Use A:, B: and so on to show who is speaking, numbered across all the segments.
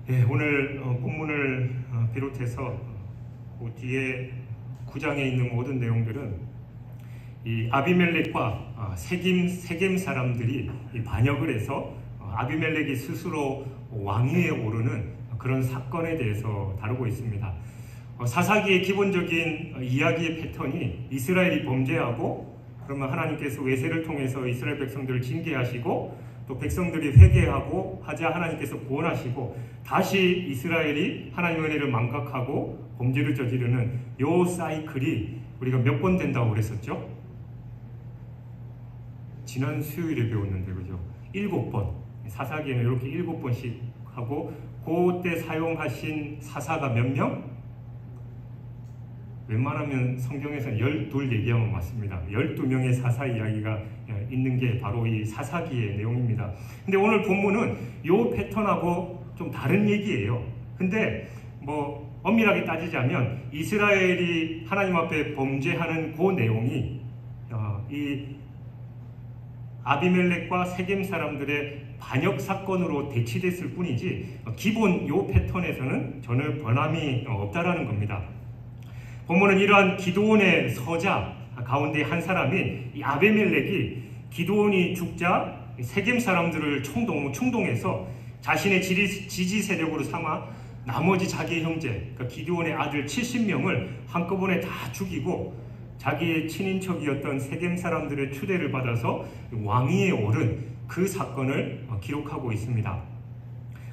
A: 오늘 본문을 비롯해서 그 뒤에 9장에 있는 모든 내용들은 이 아비멜렉과 세겜 사람들이 반역을 해서 아비멜렉이 스스로 왕위에 오르는 그런 사건에 대해서 다루고 있습니다. 사사기의 기본적인 이야기의 패턴이 이스라엘이 범죄하고 그러면 하나님께서 외세를 통해서 이스라엘 백성들을 징계하시고 또 백성들이 회개하고 하자 하나님께서 구원하시고 다시 이스라엘이 하나님의 은혜를 망각하고 범죄를 저지르는 요 사이클이 우리가 몇 번 된다고 그랬었죠? 지난 수요일에 배웠는데 그죠? 7번. 사사기에는 이렇게 7번씩 하고 그때 사용하신 사사가 몇 명? 웬만하면 성경에서는 12 얘기하면 맞습니다. 12명의 사사 이야기가 있는 게 바로 이 사사기의 내용입니다. 근데 오늘 본문은 요 패턴하고 좀 다른 얘기예요. 근데 뭐 엄밀하게 따지자면 이스라엘이 하나님 앞에 범죄하는 그 내용이 이 아비멜렉과 세겜 사람들의 반역 사건으로 대치됐을 뿐이지 기본 요 패턴에서는 전혀 변함이 없다라는 겁니다. 본문은 이러한 기드온의 서자 가운데 한 사람인 이 아비멜렉이 기드온이 죽자 세겜 사람들을 충동해서 자신의 지지 세력으로 삼아 나머지 자기의 형제, 그러니까 기드온의 아들 70명을 한꺼번에 다 죽이고 자기의 친인척이었던 세겜 사람들의 추대를 받아서 왕위에 오른 그 사건을 기록하고 있습니다.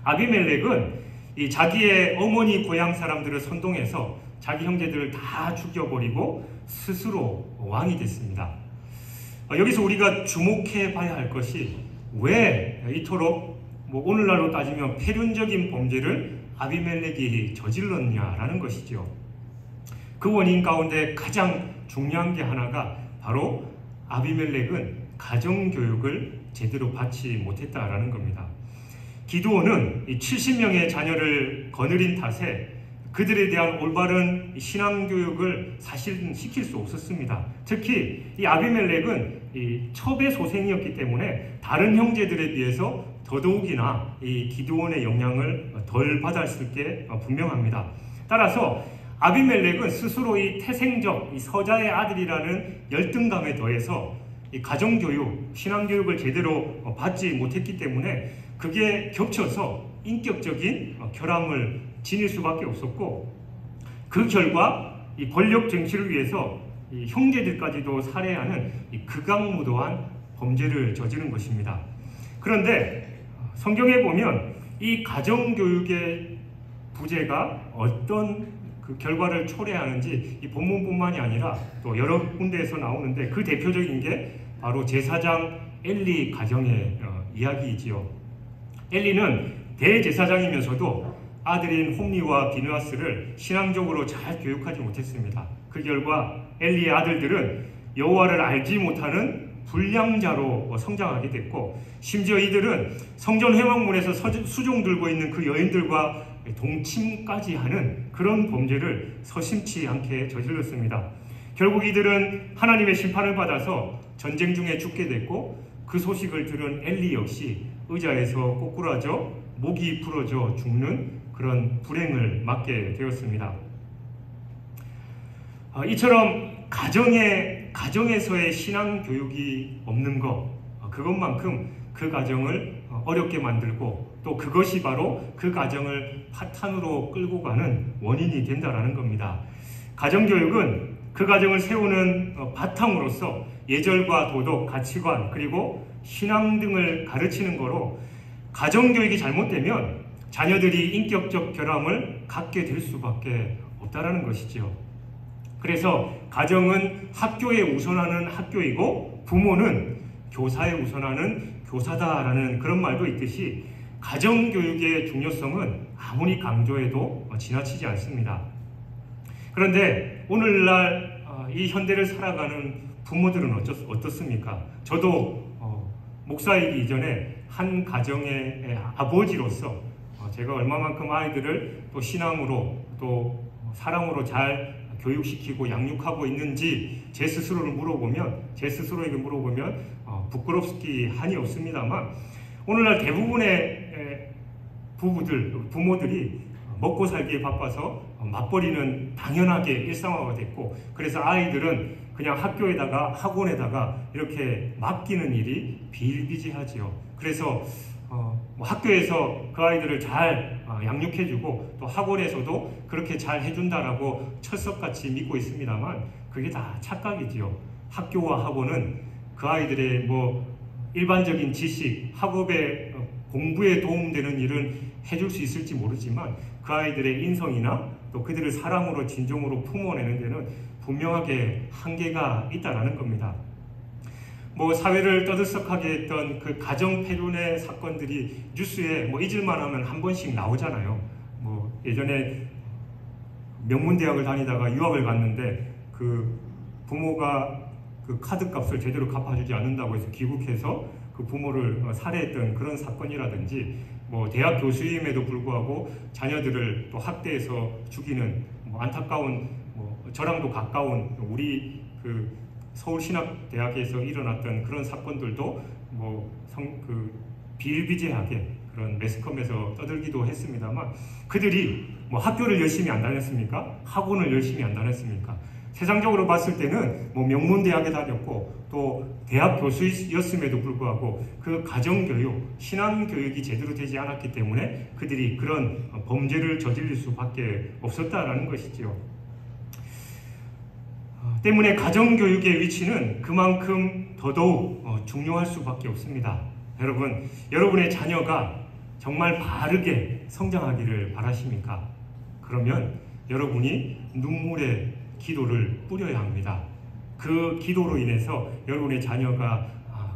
A: 아비멜렉은 이 자기의 어머니 고향 사람들을 선동해서 자기 형제들을 다 죽여버리고 스스로 왕이 됐습니다. 여기서 우리가 주목해 봐야 할 것이 왜 이토록 뭐 오늘날로 따지면 폐륜적인 범죄를 아비멜렉이 저질렀냐라는 것이죠. 그 원인 가운데 가장 중요한 게 하나가 바로 아비멜렉은 가정교육을 제대로 받지 못했다라는 겁니다. 기드온은 70명의 자녀를 거느린 탓에 그들에 대한 올바른 신앙교육을 사실은 시킬 수 없었습니다. 특히 이 아비멜렉은 이 첩의 소생이었기 때문에 다른 형제들에 비해서 더더욱이나 이 기드온의 영향을 덜 받았을 게 분명합니다. 따라서 아비멜렉은 스스로 이 태생적 이 서자의 아들이라는 열등감에 더해서 이 가정교육, 신앙교육을 제대로 받지 못했기 때문에 그게 겹쳐서 인격적인 결함을 지닐 수밖에 없었고 그 결과 이 권력 쟁취를 위해서 이 형제들까지도 살해하는 이 극악무도한 범죄를 저지른 것입니다. 그런데 성경에 보면 이 가정교육의 부재가 어떤 그 결과를 초래하는지 이 본문뿐만이 아니라 또 여러 군데에서 나오는데 그 대표적인 게 바로 제사장 엘리 가정의 이야기이지요. 엘리는 대제사장이면서도 아들인 홈리와 비느하스를 신앙적으로 잘 교육하지 못했습니다. 그 결과 엘리의 아들들은 여호와를 알지 못하는 불량자로 성장하게 됐고 심지어 이들은 성전 회막문에서 수종 들고 있는 그 여인들과 동침까지 하는 그런 범죄를 서심치 않게 저질렀습니다. 결국 이들은 하나님의 심판을 받아서 전쟁 중에 죽게 됐고 그 소식을 들은 엘리 역시 의자에서 꼬꾸라져 목이 부러져 죽는 그런 불행을 맞게 되었습니다. 이처럼 가정에서의 신앙 교육이 없는 것, 그것만큼 그 가정을 어렵게 만들고 또 그것이 바로 그 가정을 파탄으로 끌고 가는 원인이 된다라는 겁니다. 가정교육은 그 가정을 세우는 바탕으로서 예절과 도덕, 가치관 그리고 신앙 등을 가르치는 거로 가정교육이 잘못되면 자녀들이 인격적 결함을 갖게 될 수밖에 없다라는 것이죠. 그래서 가정은 학교에 우선하는 학교이고 부모는 교사에 우선하는 교사다라는 그런 말도 있듯이 가정교육의 중요성은 아무리 강조해도 지나치지 않습니다. 그런데 오늘날 이 현대를 살아가는 부모들은 어떻습니까? 저도 목사이기 이전에 한 가정의 아버지로서 제가 얼마만큼 아이들을 또 신앙으로 또 사랑으로 잘 교육시키고 양육하고 있는지 제 스스로에게 물어보면 부끄럽기 한이 없습니다만 오늘날 대부분의 부모들이 먹고 살기에 바빠서 맞벌이는 당연하게 일상화가 됐고, 그래서 아이들은 그냥 학교에다가 학원에다가 이렇게 맡기는 일이 비일비재하지요. 그래서 학교에서 그 아이들을 잘 양육해주고 또 학원에서도 그렇게 잘 해준다라고 철석같이 믿고 있습니다만 그게 다 착각이지요. 학교와 학원은 그 아이들의 일반적인 지식, 학업에 공부에 도움되는 일은 해줄 수 있을지 모르지만 그 아이들의 인성이나 또 그들을 사랑으로 진정으로 품어내는 데는 분명하게 한계가 있다라는 겁니다. 사회를 떠들썩하게 했던 그 가정 폐륜의 사건들이 뉴스에 잊을만 하면 한 번씩 나오잖아요. 예전에 명문대학을 다니다가 유학을 갔는데 그 부모가 그 카드값을 제대로 갚아주지 않는다고 해서 귀국해서 그 부모를 살해했던 그런 사건이라든지 대학 교수임에도 불구하고 자녀들을 또 학대해서 죽이는 안타까운 저랑도 가까운 우리 그 서울신학대학에서 일어났던 그런 사건들도 비일비재하게 그런 매스컴에서 떠들기도 했습니다만 그들이 학교를 열심히 안 다녔습니까? 학원을 열심히 안 다녔습니까? 세상적으로 봤을 때는 명문대학에 다녔고 또 대학 교수였음에도 불구하고 그 가정교육, 신앙교육이 제대로 되지 않았기 때문에 그들이 그런 범죄를 저지를 수밖에 없었다라는 것이지요. 때문에 가정교육의 위치는 그만큼 더더욱 중요할 수밖에 없습니다. 여러분, 여러분의 자녀가 정말 바르게 성장하기를 바라십니까? 그러면 여러분이 눈물의 기도를 뿌려야 합니다. 그 기도로 인해서 여러분의 자녀가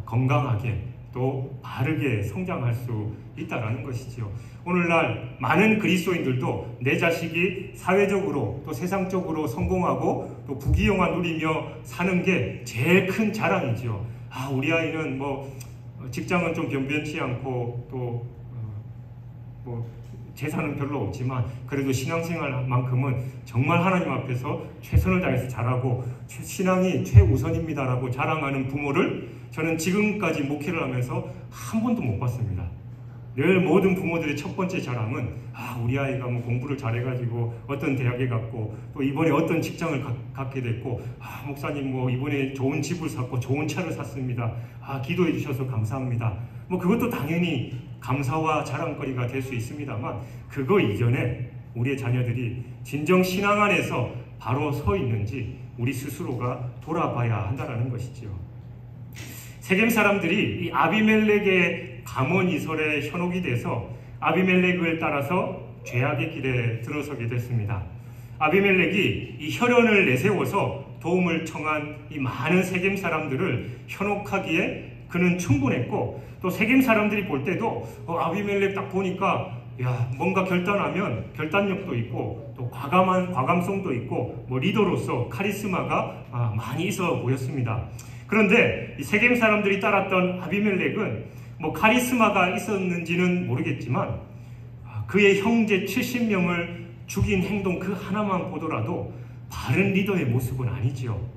A: 건강하게 또 바르게 성장할 수 있다는 것이지요. 오늘날 많은 그리스도인들도 내 자식이 사회적으로 또 세상적으로 성공하고 또 부귀영화 누리며 사는 게 제일 큰 자랑이지요. 우리 아이는 직장은 좀 변변치 않고 또 재산은 별로 없지만 그래도 신앙생활만큼은 정말 하나님 앞에서 최선을 다해서 잘하고 신앙이 최우선입니다라고 자랑하는 부모를 저는 지금까지 목회를 하면서 한 번도 못 봤습니다. 늘 모든 부모들의 첫 번째 자랑은 우리 아이가 공부를 잘해가지고 어떤 대학에 갔고 또 이번에 어떤 직장을 갖게 됐고 목사님 이번에 좋은 집을 샀고 좋은 차를 샀습니다. 기도해 주셔서 감사합니다. 그것도 당연히 감사와 자랑거리가 될 수 있습니다만 그거 이전에 우리의 자녀들이 진정 신앙 안에서 바로 서 있는지 우리 스스로가 돌아봐야 한다는 것이죠. 세겜 사람들이 이 아비멜렉의 감언이설에 현혹이 돼서 아비멜렉을 따라서 죄악의 길에 들어서게 됐습니다. 아비멜렉이 이 혈연을 내세워서 도움을 청한 이 많은 세겜 사람들을 현혹하기에 그는 충분했고 또 세겜 사람들이 볼 때도 아비멜렉 딱 보니까 뭔가 결단하면 결단력도 있고 또 과감성도 있고 리더로서 카리스마가 많이 있어 보였습니다. 그런데 이 세겜 사람들이 따랐던 아비멜렉은 카리스마가 있었는지는 모르겠지만 그의 형제 70명을 죽인 행동 그 하나만 보더라도 바른 리더의 모습은 아니지요.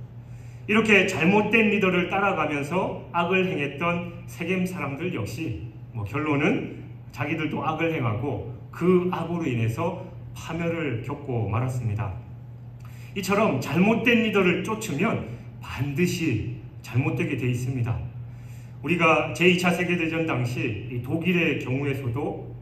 A: 이렇게 잘못된 리더를 따라가면서 악을 행했던 세겜 사람들 역시 결론은 자기들도 악을 행하고 그 악으로 인해서 파멸을 겪고 말았습니다. 이처럼 잘못된 리더를 쫓으면 반드시 잘못되게 돼 있습니다. 우리가 제2차 세계대전 당시 독일의 경우에서도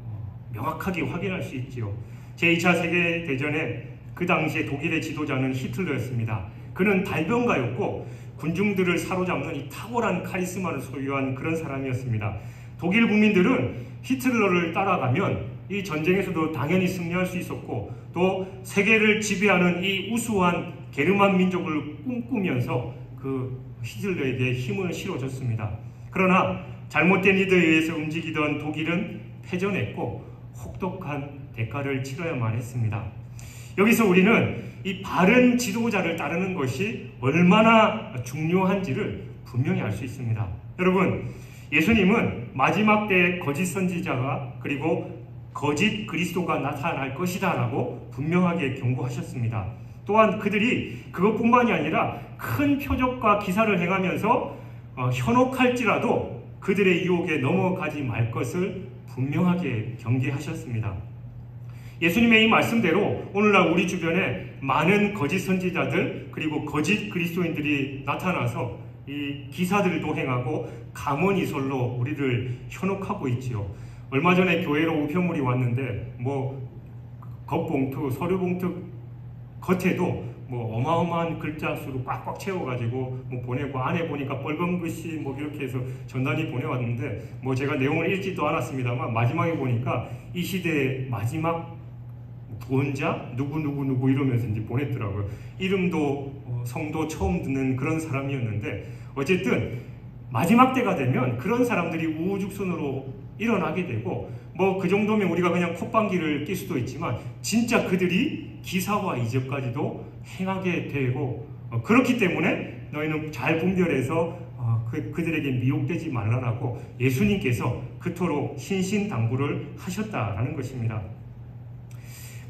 A: 명확하게 확인할 수 있지요. 제2차 세계대전에 그 당시에 독일의 지도자는 히틀러였습니다. 그는 달변가였고 군중들을 사로잡는 이 탁월한 카리스마를 소유한 그런 사람이었습니다. 독일 국민들은 히틀러를 따라가면 이 전쟁에서도 당연히 승리할 수 있었고 또 세계를 지배하는 이 우수한 게르만 민족을 꿈꾸면서 그 히틀러에게 힘을 실어줬습니다. 그러나 잘못된 리더에 의해서 움직이던 독일은 패전했고 혹독한 대가를 치러야만 했습니다. 여기서 우리는 이 바른 지도자를 따르는 것이 얼마나 중요한지를 분명히 알 수 있습니다. 여러분, 예수님은 마지막 때 거짓 선지자가 그리고 거짓 그리스도가 나타날 것이다 라고 분명하게 경고하셨습니다. 또한 그들이 그것뿐만이 아니라 큰 표적과 기사를 행하면서 현혹할지라도 그들의 유혹에 넘어가지 말 것을 분명하게 경계하셨습니다. 예수님의 이 말씀대로 오늘날 우리 주변에 많은 거짓 선지자들 그리고 거짓 그리스도인들이 나타나서 이 기사들도 행하고 감언이설로 우리를 현혹하고 있지요. 얼마 전에 교회로 우편물이 왔는데 겉봉투, 서류봉투 겉에도 어마어마한 글자 수로 꽉꽉 채워가지고 보내고 안에 보니까 빨간 글씨 이렇게 해서 전단이 보내왔는데 제가 내용을 읽지도 않았습니다만 마지막에 보니까 이 시대의 마지막 구원자 누구 이러면서 이제 보냈더라고요. 이름도 성도 처음 듣는 그런 사람이었는데 어쨌든 마지막 때가 되면 그런 사람들이 우후죽순으로 일어나게 되고 그 정도면 우리가 그냥 콧방귀를 낄 수도 있지만 진짜 그들이 기사와 이적까지도 행하게 되고 그렇기 때문에 너희는 잘 분별해서 그들에게 미혹되지 말라라고 예수님께서 그토록 신신당부를 하셨다라는 것입니다.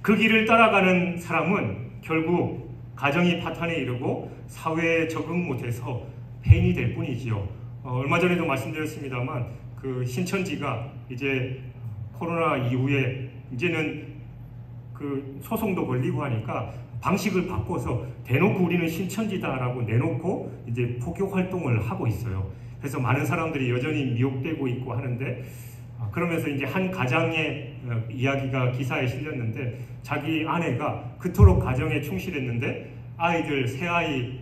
A: 그 길을 따라가는 사람은 결국 가정이 파탄에 이르고 사회에 적응 못해서 폐인이 될 뿐이지요. 얼마 전에도 말씀드렸습니다만 그 신천지가 이제 코로나 이후에 이제는 그 소송도 걸리고 하니까 방식을 바꿔서 대놓고 우리는 신천지다라고 내놓고 이제 포교 활동을 하고 있어요. 그래서 많은 사람들이 여전히 미혹되고 있고 하는데 그러면서 이제 한 가장의 이야기가 기사에 실렸는데 자기 아내가 그토록 가정에 충실했는데 아이들 새아이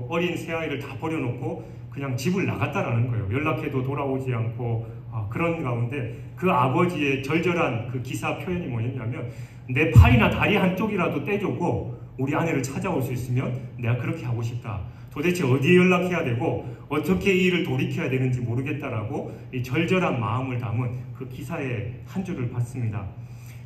A: 어린 새아이를 다 버려놓고 그냥 집을 나갔다라는 거예요. 연락해도 돌아오지 않고 그런 가운데 그 아버지의 절절한 그 기사 표현이 뭐였냐면 내 팔이나 다리 한쪽이라도 떼주고 우리 아내를 찾아올 수 있으면 내가 그렇게 하고 싶다. 도대체 어디에 연락해야 되고 어떻게 이 일을 돌이켜야 되는지 모르겠다라고 이 절절한 마음을 담은 그 기사의 한 줄을 봤습니다.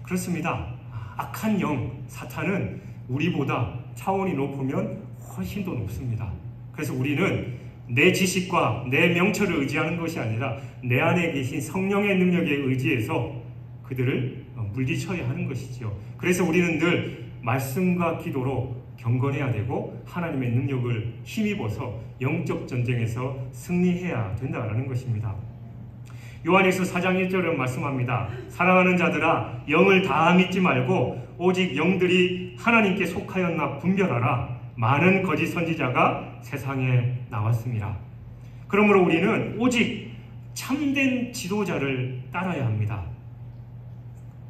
A: 그렇습니다. 악한 영 사탄은 우리보다 차원이 높으면 훨씬 더 높습니다. 그래서 우리는 내 지식과 내 명철을 의지하는 것이 아니라 내 안에 계신 성령의 능력에 의지해서 그들을 물리쳐야 하는 것이지요. 그래서 우리는 늘 말씀과 기도로 경건해야 되고 하나님의 능력을 힘입어서 영적 전쟁에서 승리해야 된다는 것입니다. 요한일서 4장 1절은 말씀합니다. 사랑하는 자들아 영을 다 믿지 말고 오직 영들이 하나님께 속하였나 분별하라. 많은 거짓 선지자가 세상에 나왔습니다. 그러므로 우리는 오직 참된 지도자를 따라야 합니다.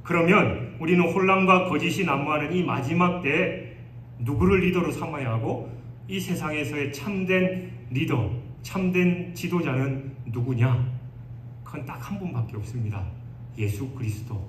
A: 그러면 우리는 혼란과 거짓이 난무하는 이 마지막 때에 누구를 리더로 삼아야 하고 이 세상에서의 참된 리더, 참된 지도자는 누구냐? 그건 딱 한 분밖에 없습니다. 예수 그리스도.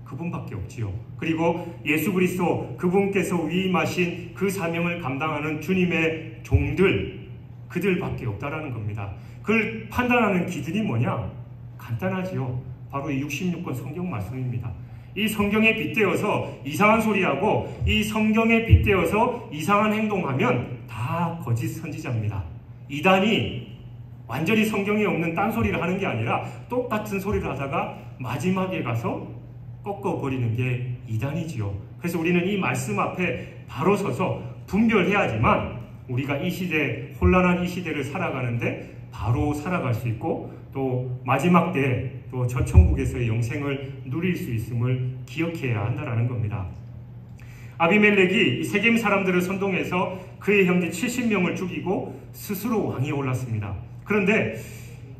A: 그분밖에 없지요. 그리고 예수 그리스도 그분께서 위임하신 그 사명을 감당하는 주님의 종들, 그들밖에 없다라는 겁니다. 그걸 판단하는 기준이 뭐냐? 간단하지요. 바로 이 66권 성경 말씀입니다. 이 성경에 빗대어서 이상한 소리하고 이 성경에 빗대어서 이상한 행동하면 다 거짓 선지자입니다. 이단이 완전히 성경에 없는 딴소리를 하는 게 아니라 똑같은 소리를 하다가 마지막에 가서 꺾어버리는 게 이단이지요. 그래서 우리는 이 말씀 앞에 바로 서서 분별해야지만 우리가 이 시대, 혼란한 이 시대를 살아가는데 바로 살아갈 수 있고 또 마지막 때 또 저 천국에서의 영생을 누릴 수 있음을 기억해야 한다는 겁니다. 아비멜렉이 세겜 사람들을 선동해서 그의 형제 70명을 죽이고 스스로 왕위에 올랐습니다. 그런데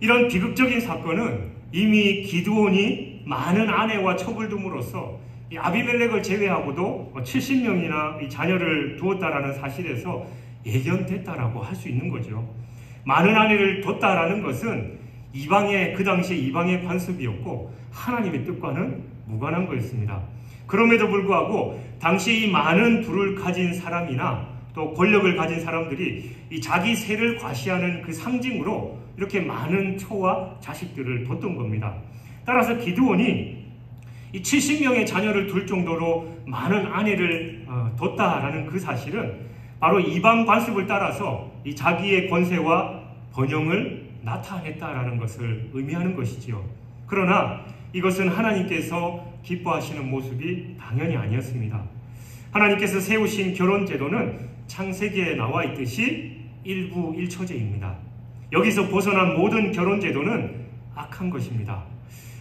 A: 이런 비극적인 사건은 이미 기드온이 많은 아내와 첩을 둠으로써 이 아비멜렉을 제외하고도 70명이나 이 자녀를 두었다라는 사실에서 예견됐다라고 할 수 있는 거죠. 많은 아내를 뒀다라는 것은 그 당시에 이방의 관습이었고 하나님의 뜻과는 무관한 거였습니다. 그럼에도 불구하고 당시 이 많은 부를 가진 사람이나 또 권력을 가진 사람들이 이 자기 세를 과시하는 그 상징으로 이렇게 많은 처와 자식들을 뒀던 겁니다. 따라서 기드온이 이 70명의 자녀를 둘 정도로 많은 아내를 뒀다라는 그 사실은 바로 이방 관습을 따라서 이 자기의 권세와 번영을 나타냈다라는 것을 의미하는 것이지요. 그러나 이것은 하나님께서 기뻐하시는 모습이 당연히 아니었습니다. 하나님께서 세우신 결혼 제도는 창세기에 나와 있듯이 일부 일처제입니다. 여기서 벗어난 모든 결혼 제도는 악한 것입니다.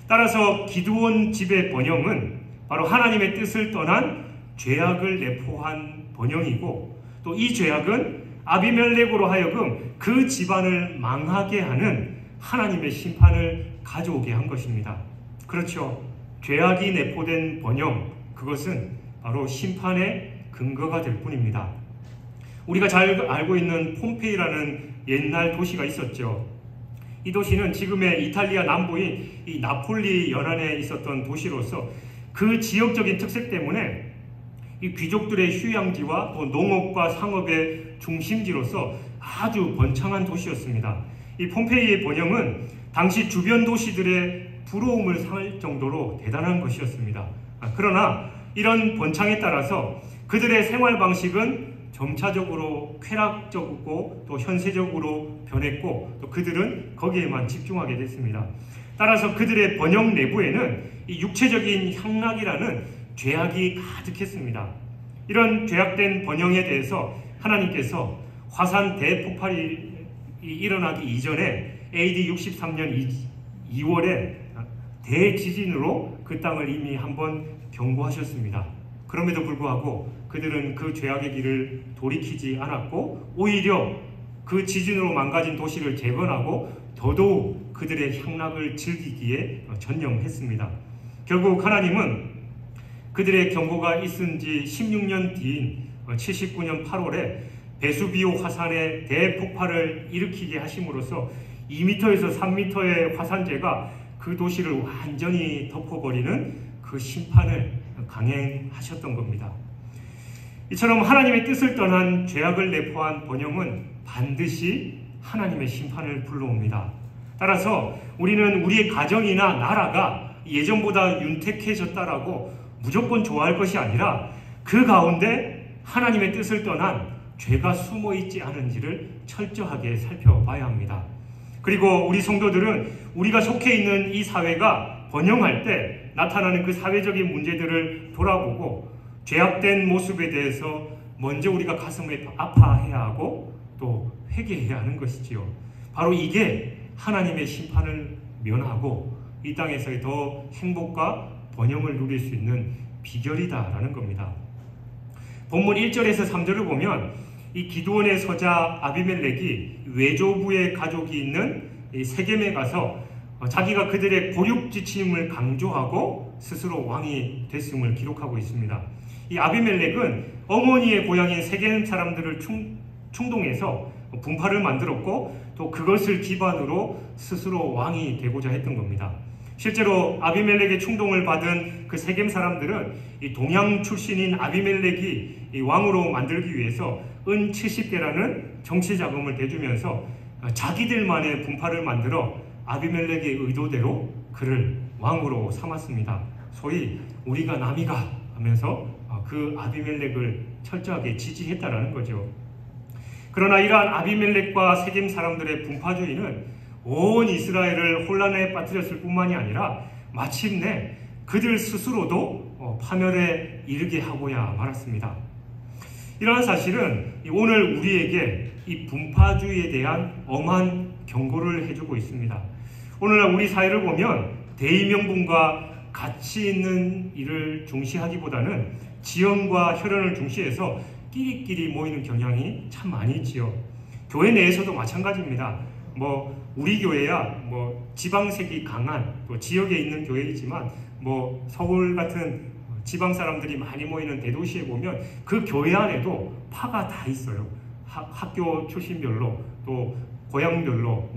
A: 따라서 기드온 집의 번영은 바로 하나님의 뜻을 떠난 죄악을 내포한 번영이고, 또 이 죄악은 아비멜렉으로 하여금 그 집안을 망하게 하는 하나님의 심판을 가져오게 한 것입니다. 그렇죠. 죄악이 내포된 번영, 그것은 바로 심판의 근거가 될 뿐입니다. 우리가 잘 알고 있는 폼페이라는 옛날 도시가 있었죠. 이 도시는 지금의 이탈리아 남부인 이 나폴리 연안에 있었던 도시로서 그 지역적인 특색 때문에 이 귀족들의 휴양지와 농업과 상업의 중심지로서 아주 번창한 도시였습니다. 이 폼페이의 번영은 당시 주변 도시들의 부러움을 살 정도로 대단한 것이었습니다. 그러나 이런 번창에 따라서 그들의 생활 방식은 점차적으로 쾌락적이고 또 현세적으로 변했고, 또 그들은 거기에만 집중하게 됐습니다. 따라서 그들의 번영 내부에는 이 육체적인 향락이라는 죄악이 가득했습니다. 이런 죄악된 번영에 대해서 하나님께서 화산 대폭발이 일어나기 이전에 AD 63년 2월에 대지진으로 그 땅을 이미 한번 경고하셨습니다. 그럼에도 불구하고 그들은 그 죄악의 길을 돌이키지 않았고, 오히려 그 지진으로 망가진 도시를 재건하고 더더욱 그들의 향락을 즐기기에 전념했습니다. 결국 하나님은 그들의 경고가 있은 지 16년 뒤인 79년 8월에 베수비오 화산의 대폭발을 일으키게 하심으로써 2m에서 3m의 화산재가 그 도시를 완전히 덮어버리는 그 심판을 강행하셨던 겁니다. 이처럼 하나님의 뜻을 떠난 죄악을 내포한 번영은 반드시 하나님의 심판을 불러옵니다. 따라서 우리는 우리의 가정이나 나라가 예전보다 윤택해졌다라고 무조건 좋아할 것이 아니라 그 가운데 하나님의 뜻을 떠난 죄가 숨어 있지 않은지를 철저하게 살펴봐야 합니다. 그리고 우리 성도들은 우리가 속해 있는 이 사회가 번영할 때 나타나는 그 사회적인 문제들을 돌아보고 죄악된 모습에 대해서 먼저 우리가 가슴에 아파해야 하고 또 회개해야 하는 것이지요. 바로 이게 하나님의 심판을 면하고 이 땅에서의 더 행복과 번영을 누릴 수 있는 비결이다라는 겁니다. 본문 1절에서 3절을 보면 이 기드온의 서자 아비멜렉이 외조부의 가족이 있는 세겜에 가서 자기가 그들의 고육지침을 강조하고 스스로 왕이 됐음을 기록하고 있습니다. 이 아비멜렉은 어머니의 고향인 세겜 사람들을 충동해서 분파를 만들었고, 또 그것을 기반으로 스스로 왕이 되고자 했던 겁니다. 실제로 아비멜렉의 충동을 받은 그 세겜 사람들은 이 동양 출신인 아비멜렉이 이 왕으로 만들기 위해서 은 70개라는 정치 자금을 대주면서 자기들만의 분파를 만들어 아비멜렉의 의도대로 그를 왕으로 삼았습니다. 소위 우리가 남이가 하면서 그 아비멜렉을 철저하게 지지했다라는 거죠. 그러나 이러한 아비멜렉과 세겜 사람들의 분파주의는 온 이스라엘을 혼란에 빠뜨렸을 뿐만이 아니라 마침내 그들 스스로도 파멸에 이르게 하고야 말았습니다. 이러한 사실은 오늘 우리에게 이 분파주의에 대한 엄한 경고를 해주고 있습니다. 오늘날 우리 사회를 보면 대의명분과 가치 있는 일을 중시하기보다는 지형과 혈연을 중시해서 끼리끼리 모이는 경향이 참 많이 있지요. 교회 내에서도 마찬가지입니다. 우리 교회야 지방색이 강한 또 지역에 있는 교회이지만 서울 같은 지방 사람들이 많이 모이는 대도시에 보면 그 교회 안에도 파가 다 있어요. 학교 출신별로 또 고향별로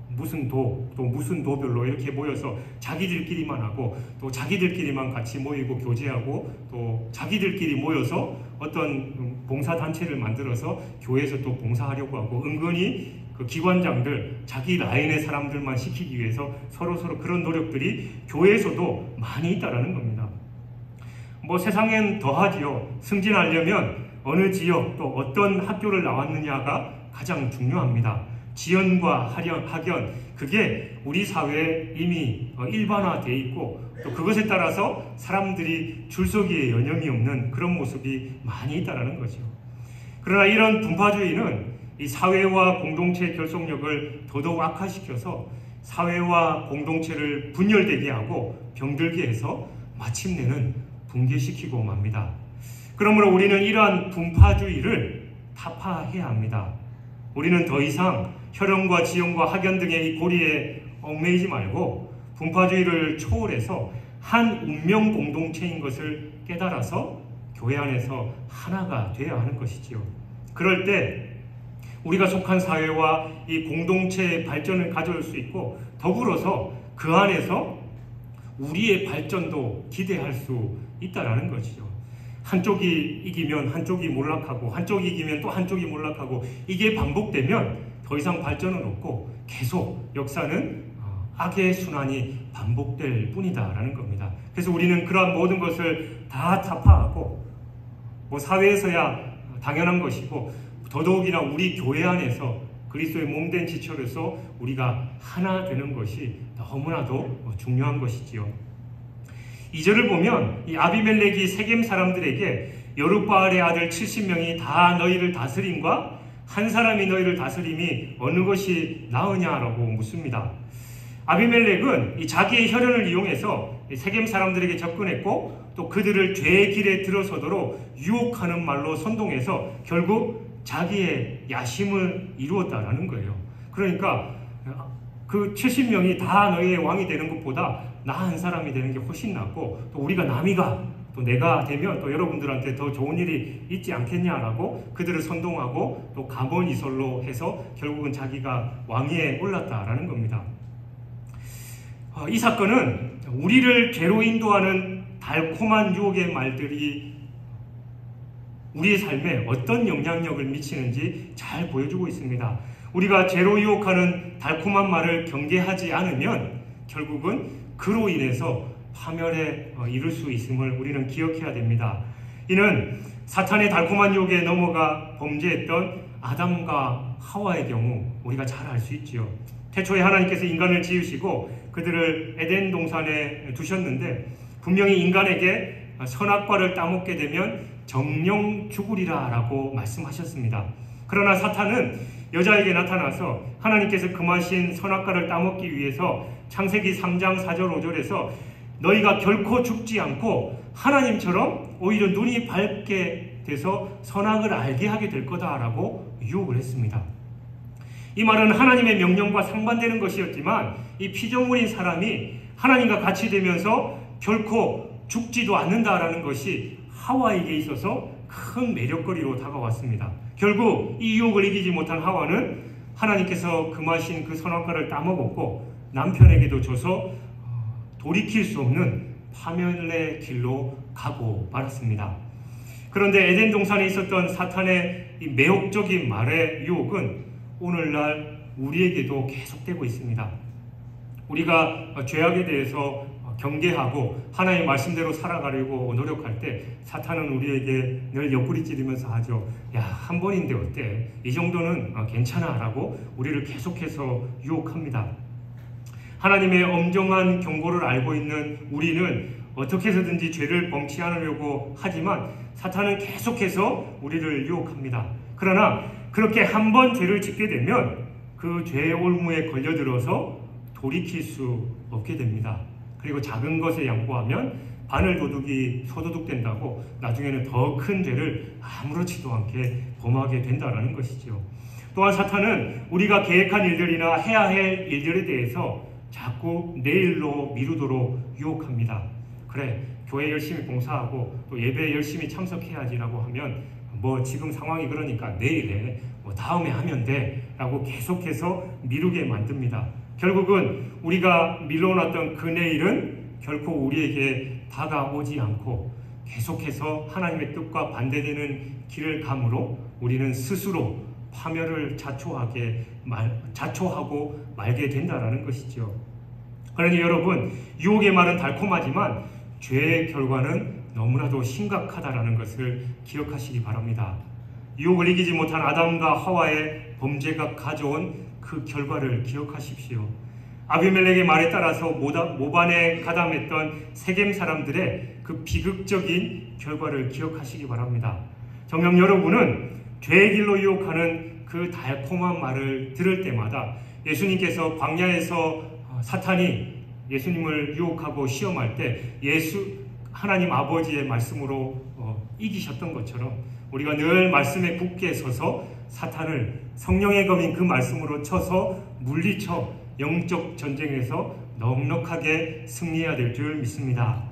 A: 무슨 도, 또 무슨 도별로 이렇게 모여서 자기들끼리만 하고 또 자기들끼리만 같이 모이고 교제하고 또 자기들끼리 모여서 어떤 봉사단체를 만들어서 교회에서 또 봉사하려고 하고 은근히 그 기관장들 자기 라인의 사람들만 시키기 위해서 서로 그런 노력들이 교회에서도 많이 있다라는 겁니다. 세상엔 더하지요. 승진하려면 어느 지역 또 어떤 학교를 나왔느냐가 가장 중요합니다. 지연과 학연, 그게 우리 사회에 이미 일반화되어 있고 또 그것에 따라서 사람들이 줄서기에 여념이 없는 그런 모습이 많이 있다는 거죠. 그러나 이런 분파주의는 이 사회와 공동체의 결속력을 더더욱 악화시켜서 사회와 공동체를 분열되게 하고 병들게 해서 마침내는 붕괴시키고 맙니다. 그러므로 우리는 이러한 분파주의를 타파해야 합니다. 우리는 더 이상 혈연과 지연과 학연 등의 이 고리에 얽매이지 말고 분파주의를 초월해서 한 운명 공동체인 것을 깨달아서 교회 안에서 하나가 되어야 하는 것이지요. 그럴 때 우리가 속한 사회와 이 공동체의 발전을 가져올 수 있고 더불어서 그 안에서 우리의 발전도 기대할 수 있다라는 것이죠. 한쪽이 이기면 한쪽이 몰락하고 한쪽이 이기면 또 한쪽이 몰락하고 이게 반복되면 더 이상 발전은 없고 계속 역사는 악의 순환이 반복될 뿐이다라는 겁니다. 그래서 우리는 그러한 모든 것을 다 타파하고 사회에서야 당연한 것이고 더더욱이나 우리 교회 안에서 그리스도의 몸된 지체로서 우리가 하나 되는 것이 너무나도 중요한 것이지요. 2절을 보면 이 아비멜렉이 세겜 사람들에게 여룻바알의 아들 70명이 다 너희를 다스림과 한 사람이 너희를 다스림이 어느 것이 나으냐라고 묻습니다. 아비멜렉은 이 자기의 혈연을 이용해서 세겜 사람들에게 접근했고 또 그들을 죄의 길에 들어서도록 유혹하는 말로 선동해서 결국 자기의 야심을 이루었다라는 거예요. 그러니까 그 70명이 다 너희의 왕이 되는 것보다 나 한 사람이 되는 게 훨씬 낫고 또 우리가 남이가 또 내가 되면 또 여러분들한테 더 좋은 일이 있지 않겠냐라고 그들을 선동하고 또 가번이설로 해서 결국은 자기가 왕위에 올랐다라는 겁니다. 이 사건은 우리를 죄로 인도하는 달콤한 유혹의 말들이 우리의 삶에 어떤 영향력을 미치는지 잘 보여주고 있습니다. 우리가 죄로 유혹하는 달콤한 말을 경계하지 않으면 결국은 그로 인해서 파멸에 이를 수 있음을 우리는 기억해야 됩니다. 이는 사탄의 달콤한 유혹에 넘어가 범죄했던 아담과 하와의 경우 우리가 잘 알 수 있지요. 태초에 하나님께서 인간을 지으시고 그들을 에덴 동산에 두셨는데 분명히 인간에게 선악과를 따먹게 되면 정령 죽으리라 라고 말씀하셨습니다. 그러나 사탄은 여자에게 나타나서 하나님께서 금하신 선악과를 따먹기 위해서 창세기 3장 4절 5절에서 너희가 결코 죽지 않고 하나님처럼 오히려 눈이 밝게 돼서 선악을 알게 하게 될 거다라고 유혹을 했습니다. 이 말은 하나님의 명령과 상반되는 것이었지만 이 피조물인 사람이 하나님과 같이 되면서 결코 죽지도 않는다라는 것이 하와에게 있어서 큰 매력거리로 다가왔습니다. 결국 이 유혹을 이기지 못한 하와는 하나님께서 금하신 그 선악과를 따먹었고 남편에게도 줘서 돌이킬 수 없는 파멸의 길로 가고 말았습니다. 그런데 에덴 동산에 있었던 사탄의 이 매혹적인 말의 유혹은 오늘날 우리에게도 계속되고 있습니다. 우리가 죄악에 대해서 경계하고 하나님의 말씀대로 살아가려고 노력할 때 사탄은 우리에게 늘 옆구리 찌르면서 하죠. 야, 한 번인데 어때? 이 정도는 괜찮아 라고 우리를 계속해서 유혹합니다. 하나님의 엄정한 경고를 알고 있는 우리는 어떻게 해서든지 죄를 범치 않으려고 하지만 사탄은 계속해서 우리를 유혹합니다. 그러나 그렇게 한 번 죄를 짓게 되면 그 죄의 올무에 걸려들어서 돌이킬 수 없게 됩니다. 그리고 작은 것에 양보하면 바늘 도둑이 소도둑 된다고 나중에는 더 큰 죄를 아무렇지도 않게 범하게 된다는 것이죠. 또한 사탄은 우리가 계획한 일들이나 해야 할 일들에 대해서 자꾸 내일로 미루도록 유혹합니다. 그래, 교회 열심히 봉사하고 또 예배에 열심히 참석해야지라고 하면 지금 상황이 그러니까 내일에 다음에 하면 돼 라고 계속해서 미루게 만듭니다. 결국은 우리가 밀어놨던 그 내일은 결코 우리에게 다가오지 않고 계속해서 하나님의 뜻과 반대되는 길을 감으로 우리는 스스로 파멸을 자초하고 말게 된다는 것이죠. 그러니 여러분, 유혹의 말은 달콤하지만 죄의 결과는 너무나도 심각하다는 것을 기억하시기 바랍니다. 유혹을 이기지 못한 아담과 하와의 범죄가 가져온 그 결과를 기억하십시오. 아비멜렉의 말에 따라서 모반에 가담했던 세겜 사람들의 그 비극적인 결과를 기억하시기 바랍니다. 정녕 여러분은 죄의 길로 유혹하는 그 달콤한 말을 들을 때마다 예수님께서 광야에서 사탄이 예수님을 유혹하고 시험할 때 하나님 아버지의 말씀으로 이기셨던 것처럼 우리가 늘 말씀에 굳게 서서 사탄을 성령의 검인 그 말씀으로 쳐서 물리쳐 영적 전쟁에서 넉넉하게 승리해야 될 줄 믿습니다.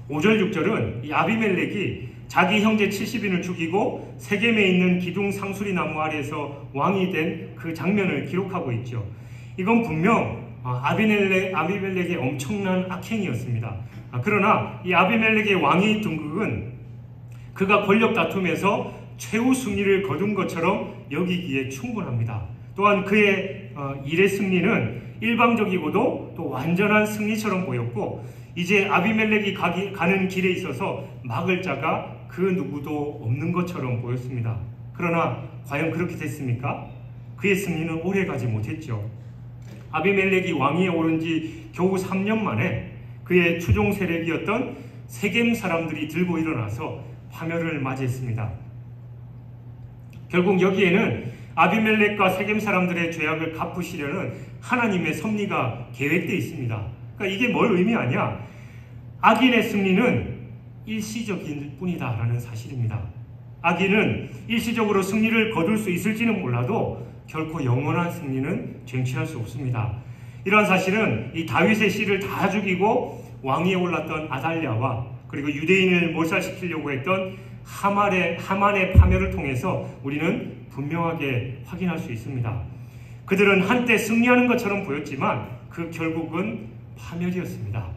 A: 5절 6절은 이 아비멜렉이 자기 형제 70인을 죽이고 세겜에 있는 기둥 상수리 나무 아래에서 왕이 된 그 장면을 기록하고 있죠. 이건 분명 아비멜렉의 엄청난 악행이었습니다. 그러나 이 아비멜렉의 왕위 등극은 그가 권력 다툼에서 최후 승리를 거둔 것처럼 여기기에 충분합니다. 또한 그의 일의 승리는 일방적이고도 또 완전한 승리처럼 보였고, 이제 아비멜렉이 가는 길에 있어서 막을 자가 그 누구도 없는 것처럼 보였습니다. 그러나 과연 그렇게 됐습니까? 그의 승리는 오래가지 못했죠. 아비멜렉이 왕위에 오른 지 겨우 3년 만에 그의 추종 세력이었던 세겜 사람들이 들고 일어나서 파멸을 맞이했습니다. 결국 여기에는 아비멜렉과 세겜 사람들의 죄악을 갚으시려는 하나님의 섭리가 계획되어 있습니다. 그러니까 이게 뭘 의미하냐? 악인의 승리는 일시적일 뿐이다 라는 사실입니다. 악인은 일시적으로 승리를 거둘 수 있을지는 몰라도 결코 영원한 승리는 쟁취할 수 없습니다. 이러한 사실은 이 다윗의 씨를 다 죽이고 왕위에 올랐던 아달랴와 그리고 유대인을 몰살시키려고 했던 하만의 파멸을 통해서 우리는 분명하게 확인할 수 있습니다. 그들은 한때 승리하는 것처럼 보였지만 그 결국은 파멸이었습니다.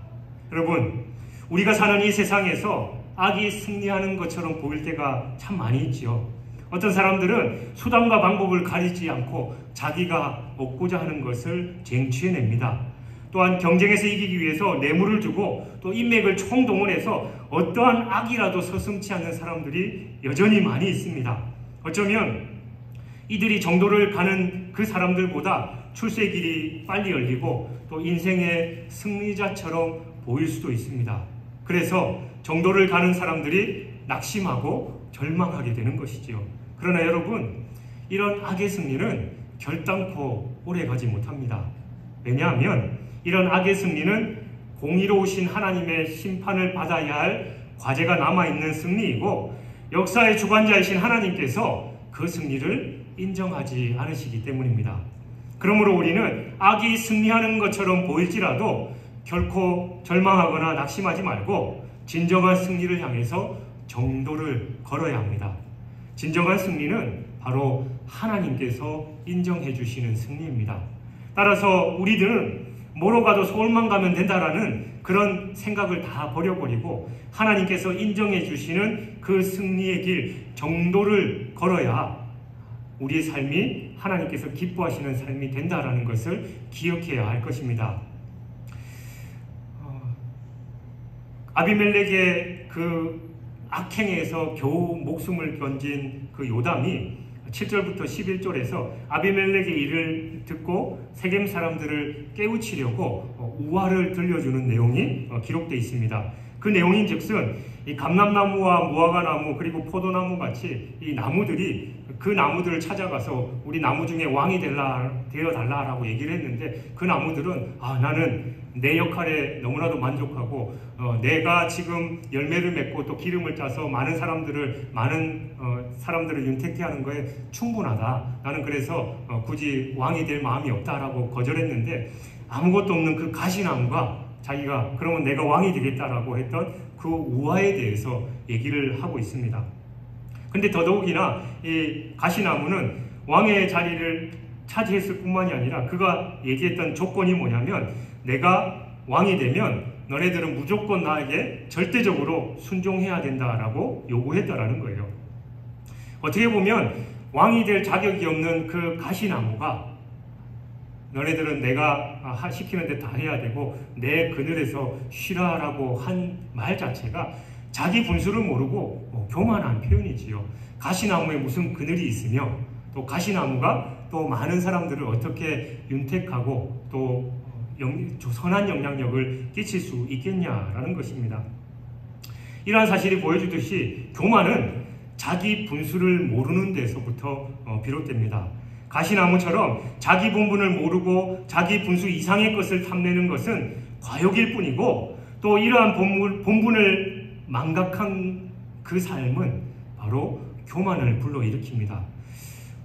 A: 여러분, 우리가 사는 이 세상에서 악이 승리하는 것처럼 보일 때가 참 많이 있지요. 어떤 사람들은 수단과 방법을 가리지 않고 자기가 얻고자 하는 것을 쟁취해냅니다. 또한 경쟁에서 이기기 위해서 뇌물을 주고 또 인맥을 총동원해서 어떠한 악이라도 서슴지 않는 사람들이 여전히 많이 있습니다. 어쩌면 이들이 정도를 가는 그 사람들보다 출세길이 빨리 열리고 또 인생의 승리자처럼 보일 수도 있습니다. 그래서 정도를 가는 사람들이 낙심하고 절망하게 되는 것이지요. 그러나 여러분, 이런 악의 승리는 결단코 오래가지 못합니다. 왜냐하면 이런 악의 승리는 공의로우신 하나님의 심판을 받아야 할 과제가 남아있는 승리이고, 역사의 주관자이신 하나님께서 그 승리를 인정하지 않으시기 때문입니다. 그러므로 우리는 악이 승리하는 것처럼 보일지라도 결코 절망하거나 낙심하지 말고 진정한 승리를 향해서 정도를 걸어야 합니다. 진정한 승리는 바로 하나님께서 인정해 주시는 승리입니다. 따라서 우리들은 뭐로 가도 서울만 가면 된다라는 그런 생각을 다 버려버리고 하나님께서 인정해 주시는 그 승리의 길, 정도를 걸어야 우리의 삶이 하나님께서 기뻐하시는 삶이 된다라는 것을 기억해야 할 것입니다. 아비멜렉의 그 악행에서 겨우 목숨을 건진 그 요담이 7절부터 11절에서 아비멜렉의 일을 듣고 세겜 사람들을 깨우치려고 우화를 들려주는 내용이 기록되어 있습니다. 그 내용인 즉슨 이 감람나무와 무화과나무 그리고 포도나무 같이 이 나무들이 그 나무들을 찾아가서 우리 나무 중에 왕이 되어달라라고 얘기를 했는데, 그 나무들은 나는 내 역할에 너무나도 만족하고 내가 지금 열매를 맺고 또 기름을 짜서 많은 사람들을 윤택케 하는 거에 충분하다. 나는 그래서 굳이 왕이 될 마음이 없다라고 거절했는데, 아무것도 없는 그 가시나무가 자기가 그러면 내가 왕이 되겠다라고 했던 그 우화에 대해서 얘기를 하고 있습니다. 근데 더더욱이나 이 가시나무는 왕의 자리를 차지했을 뿐만이 아니라 그가 얘기했던 조건이 뭐냐면, 내가 왕이 되면 너네들은 무조건 나에게 절대적으로 순종해야 된다라고 요구했다라는 거예요. 어떻게 보면 왕이 될 자격이 없는 그 가시나무가 너네들은 내가 시키는 데 다 해야 되고 내 그늘에서 쉬라라고 한 말 자체가 자기 분수를 모르고 교만한 표현이지요. 가시나무에 무슨 그늘이 있으며 또 가시나무가 또 많은 사람들을 어떻게 윤택하고 또 선한 영향력을 끼칠 수 있겠냐라는 것입니다. 이러한 사실이 보여주듯이 교만은 자기 분수를 모르는 데서부터 비롯됩니다. 가시나무처럼 자기 본분을 모르고 자기 분수 이상의 것을 탐내는 것은 과욕일 뿐이고, 또 이러한 본분을 망각한 그 삶은 바로 교만을 불러일으킵니다.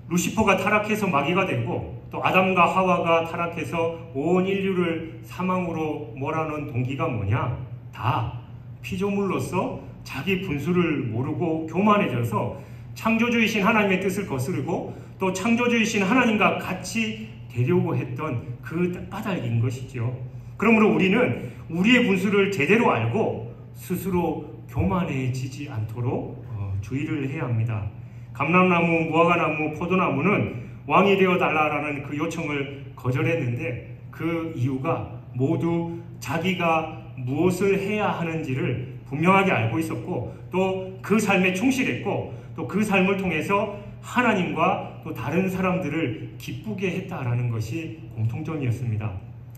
A: 루시퍼가 타락해서 마귀가 되고, 또 아담과 하와가 타락해서 온 인류를 사망으로 몰아넣은 동기가 뭐냐? 다 피조물로서 자기 분수를 모르고 교만해져서 창조주이신 하나님의 뜻을 거스르고, 또 창조주이신 하나님과 같이 되려고 했던 그 까닭인 것이죠. 그러므로 우리는 우리의 분수를 제대로 알고 스스로 교만해지지 않도록 주의를 해야 합니다. 감람나무, 무화과나무, 포도나무는 왕이 되어달라라는 그 요청을 거절했는데, 그 이유가 모두 자기가 무엇을 해야 하는지를 분명하게 알고 있었고, 또 그 삶에 충실했고, 또 그 삶을 통해서 하나님과 또 다른 사람들을 기쁘게 했다라는 것이 공통점이었습니다.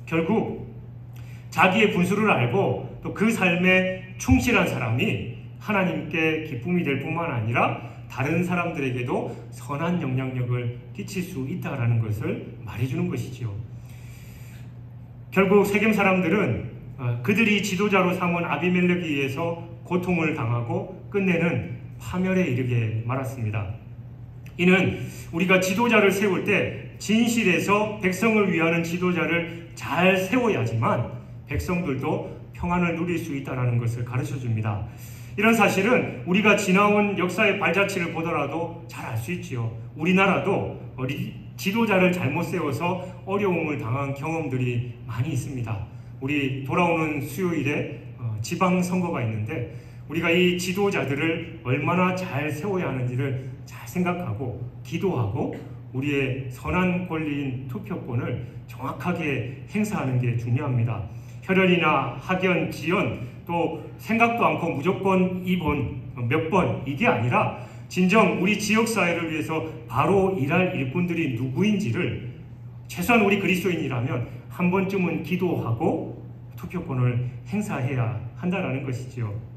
A: 결국 자기의 분수를 알고 또 그 삶에 충실한 사람이 하나님께 기쁨이 될 뿐만 아니라 다른 사람들에게도 선한 영향력을 끼칠 수 있다라는 것을 말해주는 것이지요. 결국 세겜 사람들은 그들이 지도자로 삼은 아비멜렉에 의해서 고통을 당하고 끝내는 파멸에 이르게 말았습니다. 이는 우리가 지도자를 세울 때 진실에서 백성을 위하는 지도자를 잘 세워야지만 백성들도 평안을 누릴 수 있다는 것을 가르쳐 줍니다. 이런 사실은 우리가 지나온 역사의 발자취를 보더라도 잘 알 수 있지요. 우리나라도 지도자를 잘못 세워서 어려움을 당한 경험들이 많이 있습니다. 우리 돌아오는 수요일에 지방선거가 있는데, 우리가 이 지도자들을 얼마나 잘 세워야 하는지를 잘 생각하고 기도하고 우리의 선한 권리인 투표권을 정확하게 행사하는 게 중요합니다. 혈연이나 학연, 지연, 또 생각도 않고 무조건 2번, 몇 번, 이게 아니라 진정 우리 지역사회를 위해서 바로 일할 일꾼들이 누구인지를 최소한 우리 그리스도인이라면 한 번쯤은 기도하고 투표권을 행사해야 한다는 것이지요.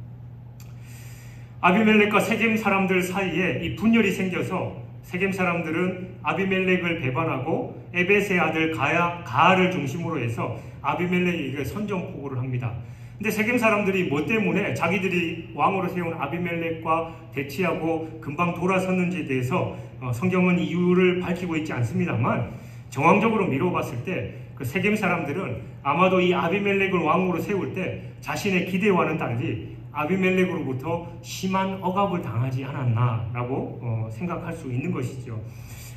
A: 아비멜렉과 세겜 사람들 사이에 이 분열이 생겨서 세겜 사람들은 아비멜렉을 배반하고 에벳의 아들 가알을 중심으로 해서 아비멜렉에게 선전포고를 합니다. 근데 세겜 사람들이 뭐 때문에 자기들이 왕으로 세운 아비멜렉과 대치하고 금방 돌아섰는지에 대해서 성경은 이유를 밝히고 있지 않습니다만, 정황적으로 미뤄봤을 때 그 세겜 사람들은 아마도 이 아비멜렉을 왕으로 세울 때 자신의 기대와는 달리 아비멜렉으로부터 심한 억압을 당하지 않았나라고 생각할 수 있는 것이죠.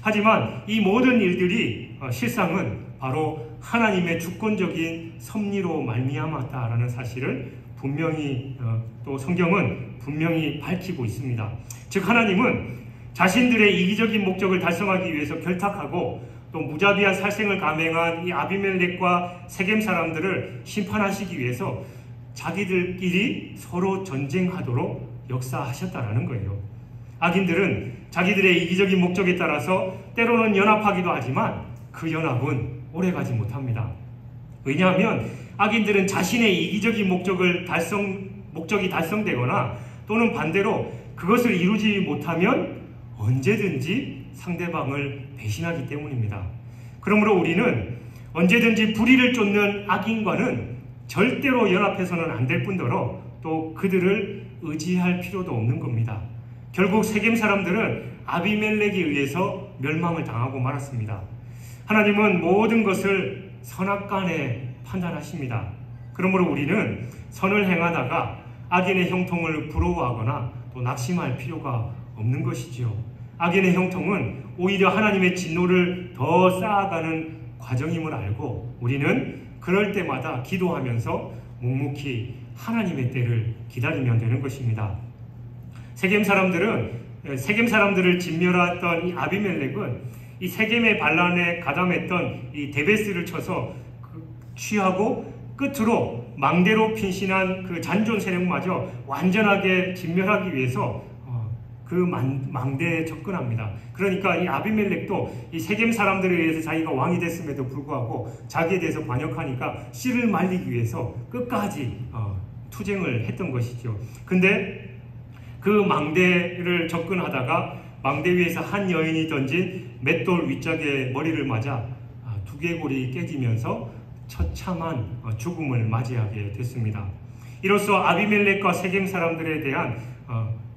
A: 하지만 이 모든 일들이 실상은 바로 하나님의 주권적인 섭리로 말미암았다라는 사실을 분명히 또 성경은 분명히 밝히고 있습니다. 즉 하나님은 자신들의 이기적인 목적을 달성하기 위해서 결탁하고 또 무자비한 살생을 감행한 이 아비멜렉과 세겜 사람들을 심판하시기 위해서 자기들끼리 서로 전쟁하도록 역사하셨다라는 거예요. 악인들은 자기들의 이기적인 목적에 따라서 때로는 연합하기도 하지만 그 연합은 오래가지 못합니다. 왜냐하면 악인들은 자신의 이기적인 목적이 달성되거나 또는 반대로 그것을 이루지 못하면 언제든지 상대방을 배신하기 때문입니다. 그러므로 우리는 언제든지 불의를 쫓는 악인과는 절대로 연합해서는 안 될 뿐더러 또 그들을 의지할 필요도 없는 겁니다. 결국 세겜 사람들은 아비멜렉에 의해서 멸망을 당하고 말았습니다. 하나님은 모든 것을 선악간에 판단하십니다. 그러므로 우리는 선을 행하다가 악인의 형통을 부러워하거나 또 낙심할 필요가 없는 것이지요. 악인의 형통은 오히려 하나님의 진노를 더 쌓아가는 과정임을 알고 우리는 그럴 때마다 기도하면서 묵묵히 하나님의 때를 기다리면 되는 것입니다. 세겜 사람들을 진멸했던 이 아비멜렉은 이 세겜의 반란에 가담했던 이 데베스를 쳐서 취하고 끝으로 망대로 핀신한 그 잔존 세력마저 완전하게 진멸하기 위해서 그 망대에 접근합니다. 그러니까 이 아비멜렉도 이 세겜 사람들에 의해서 자기가 왕이 됐음에도 불구하고 자기에 대해서 반역하니까 씨를 말리기 위해서 끝까지 투쟁을 했던 것이죠. 근데 그 망대를 접근하다가 망대 위에서 한 여인이 던진 맷돌 윗짝에 머리를 맞아 두개골이 깨지면서 처참한 죽음을 맞이하게 됐습니다. 이로써 아비멜렉과 세겜 사람들에 대한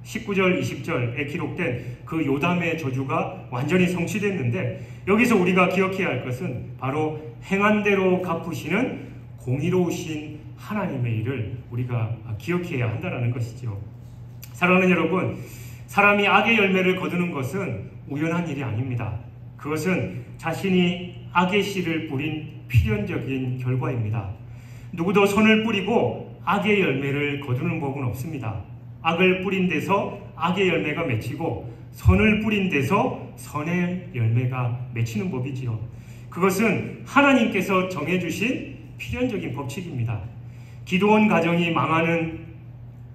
A: 19절, 20절에 기록된 그 요담의 저주가 완전히 성취됐는데, 여기서 우리가 기억해야 할 것은 바로 행한 대로 갚으시는 공의로우신 하나님의 일을 우리가 기억해야 한다는 것이죠. 사랑하는 여러분, 사람이 악의 열매를 거두는 것은 우연한 일이 아닙니다. 그것은 자신이 악의 씨를 뿌린 필연적인 결과입니다. 누구도 선을 뿌리고 악의 열매를 거두는 법은 없습니다. 악을 뿌린 데서 악의 열매가 맺히고 선을 뿌린 데서 선의 열매가 맺히는 법이지요. 그것은 하나님께서 정해주신 필연적인 법칙입니다. 기드온 가정이 망하는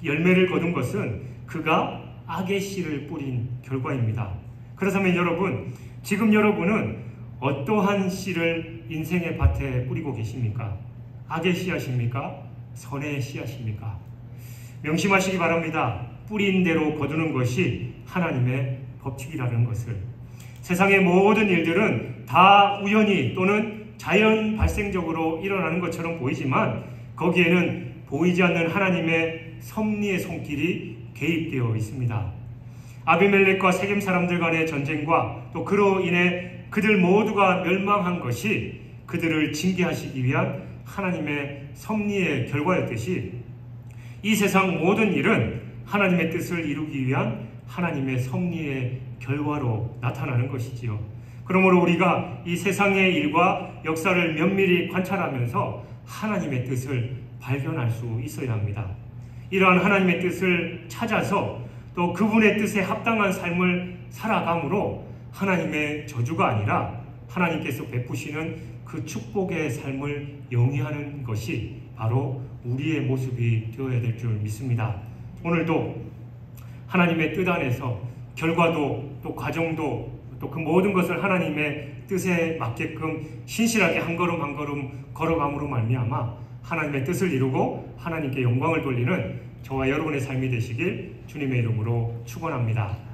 A: 열매를 거둔 것은 그가 악의 씨를 뿌린 결과입니다. 그렇다면 여러분, 지금 여러분은 어떠한 씨를 인생의 밭에 뿌리고 계십니까? 악의 씨앗입니까? 선의 씨앗입니까? 명심하시기 바랍니다. 뿌린 대로 거두는 것이 하나님의 법칙이라는 것을. 세상의 모든 일들은 다 우연히 또는 자연 발생적으로 일어나는 것처럼 보이지만 거기에는 보이지 않는 하나님의 섭리의 손길이 개입되어 있습니다. 아비멜렉과 세겜 사람들 간의 전쟁과 또 그로 인해 그들 모두가 멸망한 것이 그들을 징계하시기 위한 하나님의 섭리의 결과였듯이 이 세상 모든 일은 하나님의 뜻을 이루기 위한 하나님의 섭리의 결과로 나타나는 것이지요. 그러므로 우리가 이 세상의 일과 역사를 면밀히 관찰하면서 하나님의 뜻을 발견할 수 있어야 합니다. 이러한 하나님의 뜻을 찾아서 또 그분의 뜻에 합당한 삶을 살아감으로 하나님의 저주가 아니라 하나님께서 베푸시는 그 축복의 삶을 영위하는 것이 바로 우리의 모습이 되어야 될 줄 믿습니다. 오늘도 하나님의 뜻 안에서 결과도 또 과정도 또 그 모든 것을 하나님의 뜻에 맞게끔 신실하게 한 걸음 한 걸음 걸어감으로 말미암아 하나님의 뜻을 이루고 하나님께 영광을 돌리는 저와 여러분의 삶이 되시길 주님의 이름으로 축원합니다.